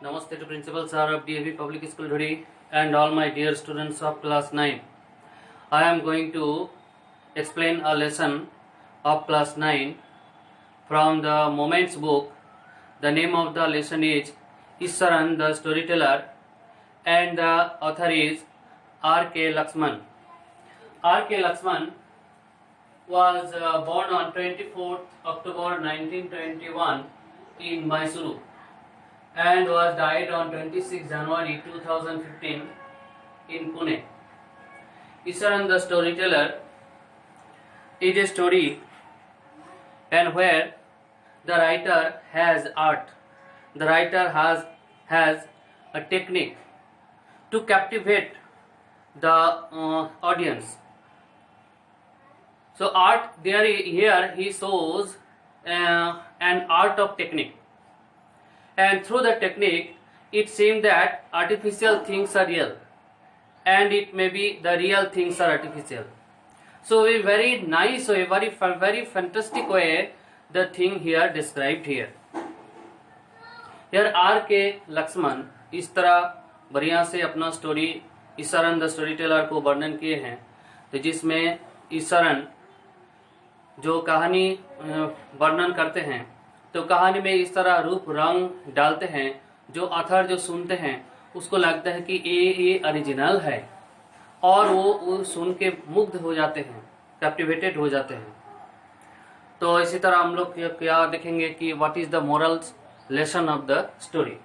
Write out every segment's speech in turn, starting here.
Namaste to Principal Sir of DAV Public School Dhuri and all my dear students of class 9. I am going to explain a lesson of class 9 from the Moments book. The name of the lesson is Issaran the Storyteller and the author is R.K. Laxman. R.K. Laxman was born on 24th October 1921 in Mysuru and was died on 26 January 2015 in Pune. Issaran the Storyteller is a story and where the writer has art. The writer has a technique to captivate the audience. So art here he shows an art of technique. And through the technique, it seems that artificial things are real, and it may be the real things are artificial. So, a very nice way, very fantastic way, the thing here described here. Here R.K. Lakshman इस तरह बढ़िया से अपना story इसारन the story teller को वर्णन किए हैं, तो जिसमें इसारन जो कहानी वर्णन करते हैं तो कहानी में इस तरह रूप रंग डालते हैं जो अथर जो सुनते हैं उसको लगता है कि ये ओरिजिनल है और वो सुन के मुग्ध हो जाते हैं, कैप्टिवेटेड हो जाते हैं. तो इसी तरह हम लोग क्या देखेंगे कि what is the morals lesson of the story.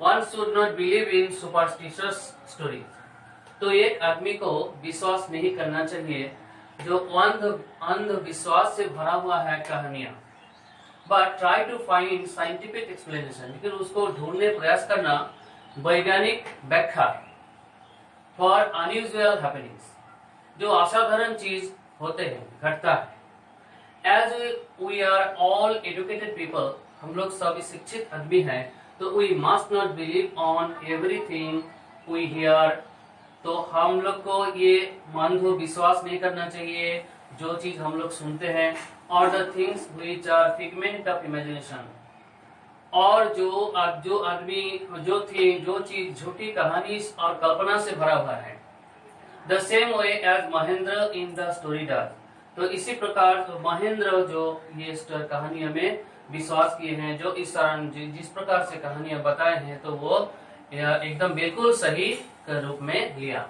One should not believe in superstitious story. तो एक आदमी को विश्वास नहीं करना चाहिए जो अंधविश्वास से भरा हुआ है कहानियां. But try to find scientific explanation, लेकिन उसको ढूंढने प्रयास करना वैज्ञानिक व्याख्या फॉर अनयूजुअल हैपनिंग्स, जो असाधारण चीज होते हैं, घटता है. As we are all educated people, हम लोग सभी शिक्षित आदमी हैं, तो we must not believe on everything we hear. तो हम लोग को ये अंध विश्वास नहीं करना चाहिए जो चीज हम लोग सुनते हैं, और the things which are figment of imagination, और जो आदमी जो चीज झूठी कहानी और कल्पना से भरा हुआ है. The same way as Mahendra in the story does. तो इसी प्रकार तो महेंद्र जो ये कहानियां में विश्वास किए हैं, जो इस जिस प्रकार से कहानियां बताए हैं, तो वो एकदम बिल्कुल सही के रूप में लिया.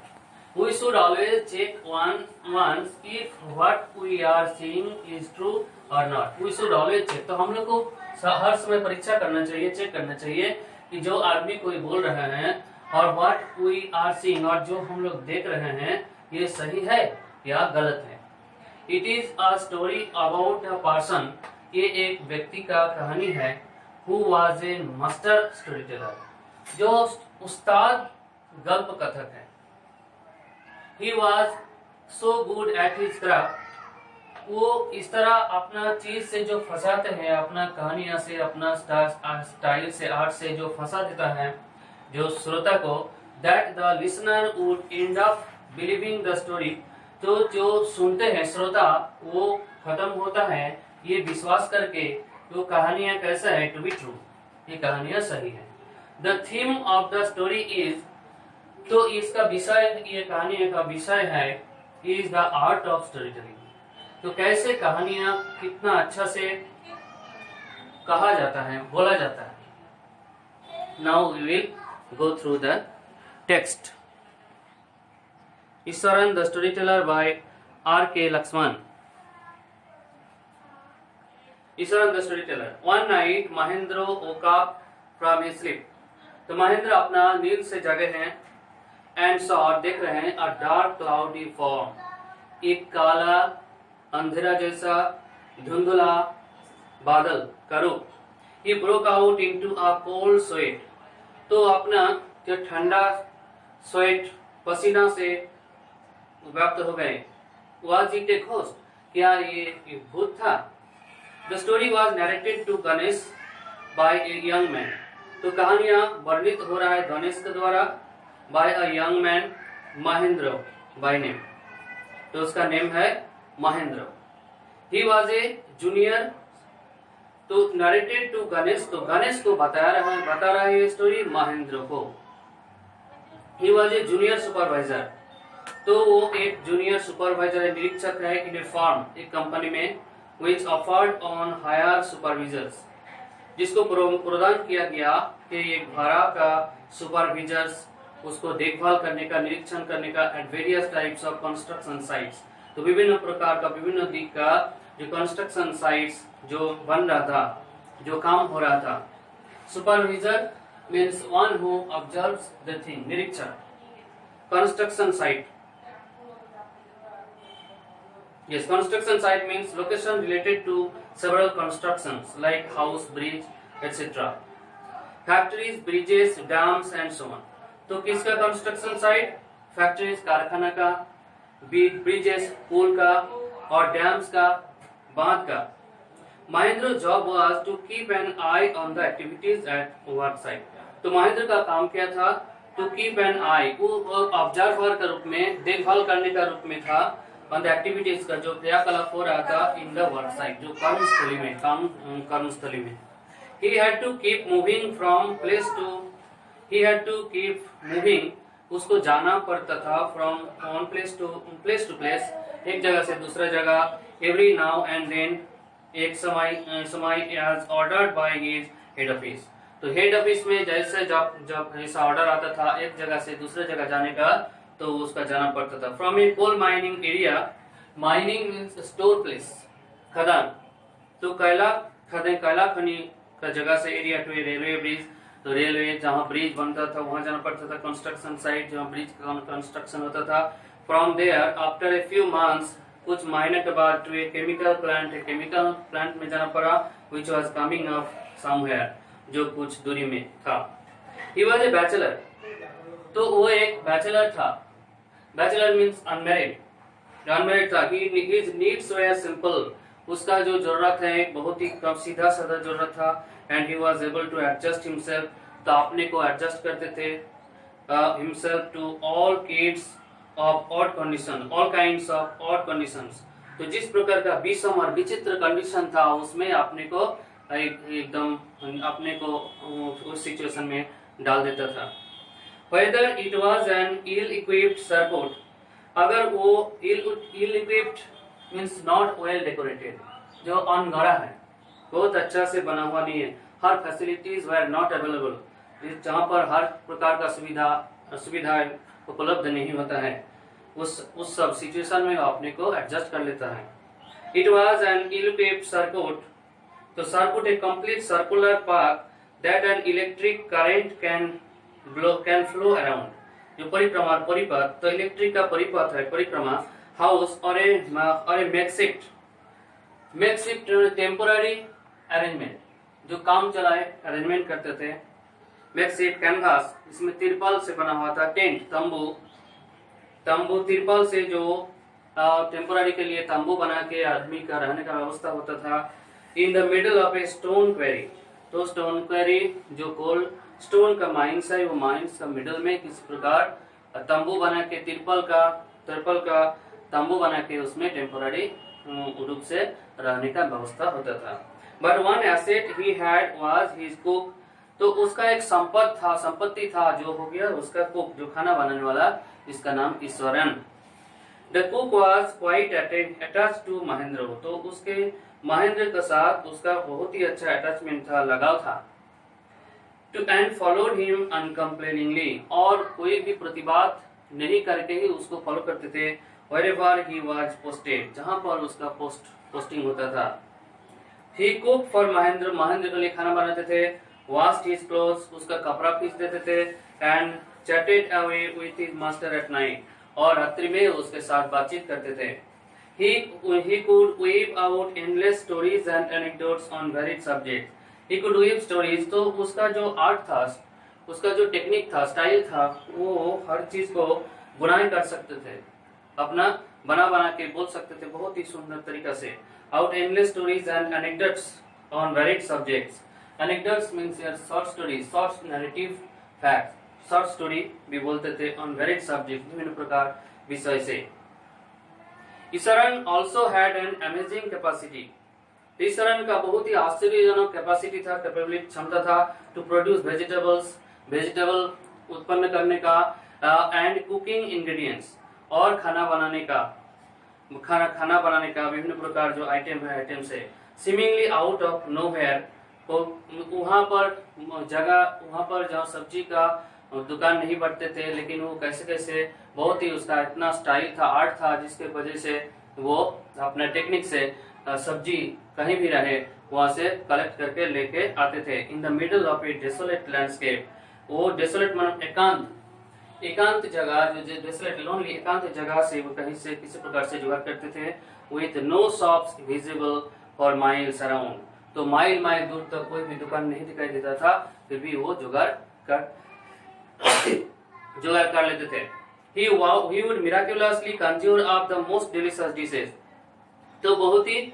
We should always check once if what we are seeing is true or not. We should always check. तो हम लोग को हर समय परीक्षा करना चाहिए, चेक करना चाहिए कि जो आदमी कोई बोल रहे हैं और what we are seeing और जो हम लोग देख रहे हैं ये सही है या गलत है. It is a story about a person. ये एक व्यक्ति का कहानी है. Who was a master storyteller, जो उस्ताद गल्प कथक है. He was so good at his craft. वो इस तरह अपना चीज से जो फंसाते हैं, अपना कहानियां से, अपना स्टाइल से, आर्ट से जो फंसा देता है जो श्रोता को, that the listener would end up believing the story. तो जो सुनते हैं श्रोता वो खत्म होता है ये विश्वास करके तो कहानियां कैसा है, to be true, ये कहानियां सही है. The theme of the story is, तो इसका विषय, ये कहानी का विषय है, is the art of story telling. तो कैसे कहानियां कितना अच्छा से कहा जाता है, बोला जाता है. Now we will go through the text. Issaran the Storyteller by R.K. Laxman. Issaran the Storyteller. One night Mahendra woke up from his sleep. तो महेंद्र अपना नींद से जगे हैं एंड सॉ देख रहे हैं अ डार्क क्लाउडी फॉर्म, एक काला अंधेरा जैसा धुंधला बादल का रूप. He broke out into a cold sweat. तो अपना जो ठंडा स्वेट पसीना से व्याप्त हो गए. वाज इट ए घोस्ट, क्या ये भूत था. The story was narrated to Ganesh by a young man. तो कहानियां वर्णित हो रहा है गणेश के द्वारा, by a young man Mahendra by name. तो उसका नेम है Mahendra. He was a junior. तो नरेटेड टू गणेश, तो गणेश को बता रहा है ये स्टोरी महेंद्र को। ही वॉज ए जूनियर सुपरवाइजर, तो वो एक जूनियर सुपरवाइजर निरीक्षक है इन ए फर्म, एक कंपनी में, विच ऑफर्ड ऑन हायर सुपरवाइजर्स, जिसको प्रदान किया गया कि एक भाड़ा का सुपरवाइजर्स, उसको देखभाल करने का, निरीक्षण करने का at various types of construction sites, तो विभिन्न प्रकार का, विभिन्न दिख का जो कंस्ट्रक्शन साइट्स जो बन रहा था, जो काम हो रहा था। Supervisor means one who observes the thing, निरीक्षण। Construction site, yes, construction site means location related to several constructions like house, bridge, etc. Factories, bridges, dams and so on. तो किसका कंस्ट्रक्शन साइट? फैक्ट्रीज, कारखाना का, bridges, पुल का, और dams का, बांध का। Mahendra job was to keep an eye on the activities at work site, तो महेंद्र का काम क्या था? टू कीप एन आई, वो ऑब्जर्वर का रूप में, देखभाल करने का रूप में था, ऑन द एक्टिविटीज का, जो क्रियाकलाप हो रहा था इन द वर्क साइट, जो कर्मस्थली में, कर्मस्थली में। He had to keep moving from place to, he had to keep moving, उसको जाना पड़ता था from one place to place, एक जगह से दूसरा जगह, every now and then, एक समय as ordered by his head office, तो हेड ऑफिस में जैसे जब ऐसा ऑर्डर आता था एक जगह से दूसरे जगह जाने का, तो उसका जाना पड़ता था। From a coal mining area, mining means store place, खदान, तो कोयला खनी का जगह से, एरिया टू रेलवे ब्रिज, तो रेलवे जहाँ ब्रिज बनता था वहां जाना पड़ता था, कंस्ट्रक्शन साइट जहाँ ब्रिज का कंस्ट्रक्शन होता था। From there after a few months, कुछ महीने के बाद, टू ए केमिकल प्लांट में जाना पड़ा, which was coming up somewhere, जो कुछ दूरी में था। ही वॉज ए बैचलर, तो वो एक बैचलर था। बैचलर मीन्स अनमैरिड था। His needs were simple, उसका जो जरूरत है बहुत ही सीधा साधा जरूरत था। And he was able to adjust himself, तो अपने को एडजस्ट करते थे himself to all kids of odd condition, all kinds of odd conditions, तो जिस प्रकार का विषम और विचित्र कंडीशन था उसमें अपने को एकदम अपने को उस सिचुएशन में डाल देता था। Whether it was an ill-equipped surfboat, अगर वो ill-equipped means not well decorated, जो अनगढ़ा है, बहुत अच्छा से बना हुआ नहीं है, हर फैसिलिटीज were not available, जहाँ पर हर प्रकार का सुविधा उपलब्ध नहीं होता है, उस सब सिचुएशन में अपने को एडजस्ट कर लेता है। It was an ill-equipped surfboat, तो surfboat a complete circular path that an electric current can flow around, जो परिपथ, तो इलेक्ट्रिक का परिपथ है, परिक्रमा, हाउस और ए मेकशिफ्ट टेम्पोररी अरेंजमेंट, जो काम चलाए अरेंजमेंट करते थे। मेकशिफ्ट कैनवास, इसमें तिरपाल से बना हुआ था। टेंट, तंबू तिरपाल से जो टेम्पोररी के लिए तंबू बना के आदमी का रहने का व्यवस्था होता था। In the middle of a stone query, तो स्टोन क्वेरी जो कोल स्टोन का माइंस है, वो माइंस का मिडल में किस प्रकार तंबू बना के, तिरपल का तंबू बना के उसमें टेम्पोररी रूप से रहने का व्यवस्था होता था। But one asset he had was his cook, तो उसका एक संपत्ति था जो हो गया उसका कुक, जो खाना बनाने वाला, जिसका नाम Ishwaran. The cook was quite attached to Mahendra, तो उसके महेंद्र के साथ उसका बहुत ही अच्छा अटैचमेंट था, लगाव था। एंड फॉलोड हिम अनकम्प्लेनिंगली, और कोई भी प्रतिबाद नहीं करके ही उसको फॉलो करते थे। व्हेरेवर ही वाज पोस्टेड, जहां पर उसका पोस्टिंग होता था। ही कुक फॉर महेंद्र के लिए खाना बनाते थे। वॉश्ड हिज क्लोथ्स, उसका कपड़ा खींच देते थे। And chatted away with his master at night, और रात्रि में उसके साथ बातचीत करते थे। He could weave out endless stories and anecdotes on varied subjects. He could weave stories, तो उसका जो आर्ट था, उसका जो टेक्निक था, स्टाइल था, वो हर चीज को बुनाई कर सकते थे, अपना बना के बोल सकते थे बहुत ही सुंदर तरीका से। Out endless stories and anecdotes on varied subjects. Anecdotes means short stories, short narrative facts. Short story भी बोलते थे on varied subjects, विभिन्न प्रकार विषय से। Eswaran also had an amazing capacity. Eswaran का बहुत ही आश्चर्यजनक कैपेसिटी था, कैपेबिलिटी, क्षमता था टू प्रोड्यूस वेजिटेबल उत्पन्न करने का, एंड कुकिंग इंग्रेडिएंट्स, और खाना बनाने का विभिन्न प्रकार जो आइटम है सीमिंगली आउट ऑफ नोवेयर। वहाँ पर जहाँ सब्जी का दुकान नहीं बढ़ते थे, लेकिन वो कैसे बहुत ही उसका इतना स्टाइल था, आर्ट था, जिसके वजह से वो अपने टेक्निक से सब्जी कहीं भी रहे वहां से कलेक्ट करके लेके आते थे। In the middle of A desolate landscape, वो डेसोलेट मतलब एकांत जगह, जो डेसोलेट लोनली एकांत जगह से वो कहीं से किसी प्रकार से जुगाड़ करते थे, with no shops visible for miles around. तो माइल दूर तक कोई भी दुकान नहीं दिखाई देता था, फिर भी वो जुगाड़ कर लेते थे। He would miraculously conjure up the most delicious dishes। तो बहुत ही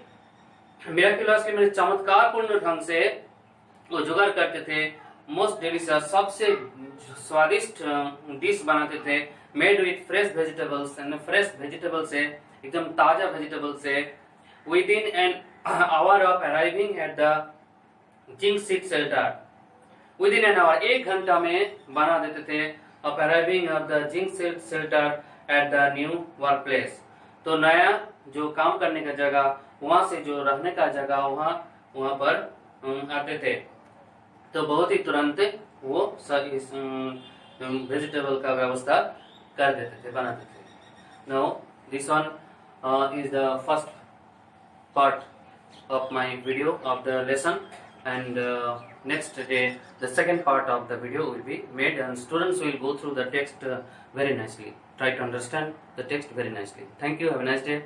मिराक्युलसली मैंने चमत्कारपूर्ण ढंग से वो जुगाड़ करते थे, मोस्ट डिलीशियस, सबसे स्वादिष्ट डिश बनाते थे, मेड विथ फ्रेश वेजिटेबल से, एकदम ताजा वेजिटेबल से, with in an hour of arriving at the zinc seat shelter. With in an hour, 1 घंटा में बना देते थे, of arriving of the zinc seat shelter at the new work place. तो नया जो काम करने का जगह, वहां से जो रहने का जगह, वहां पर आते थे, तो बहुत ही तुरंत वो इस वेजिटेबल का व्यवस्था कर देते थे, बनाते थे। Now this one is the first part of my video of the lesson, and next day the second part of the video will be made, and students will go through the text very nicely, try to understand the text very nicely. Thank you, have a nice day.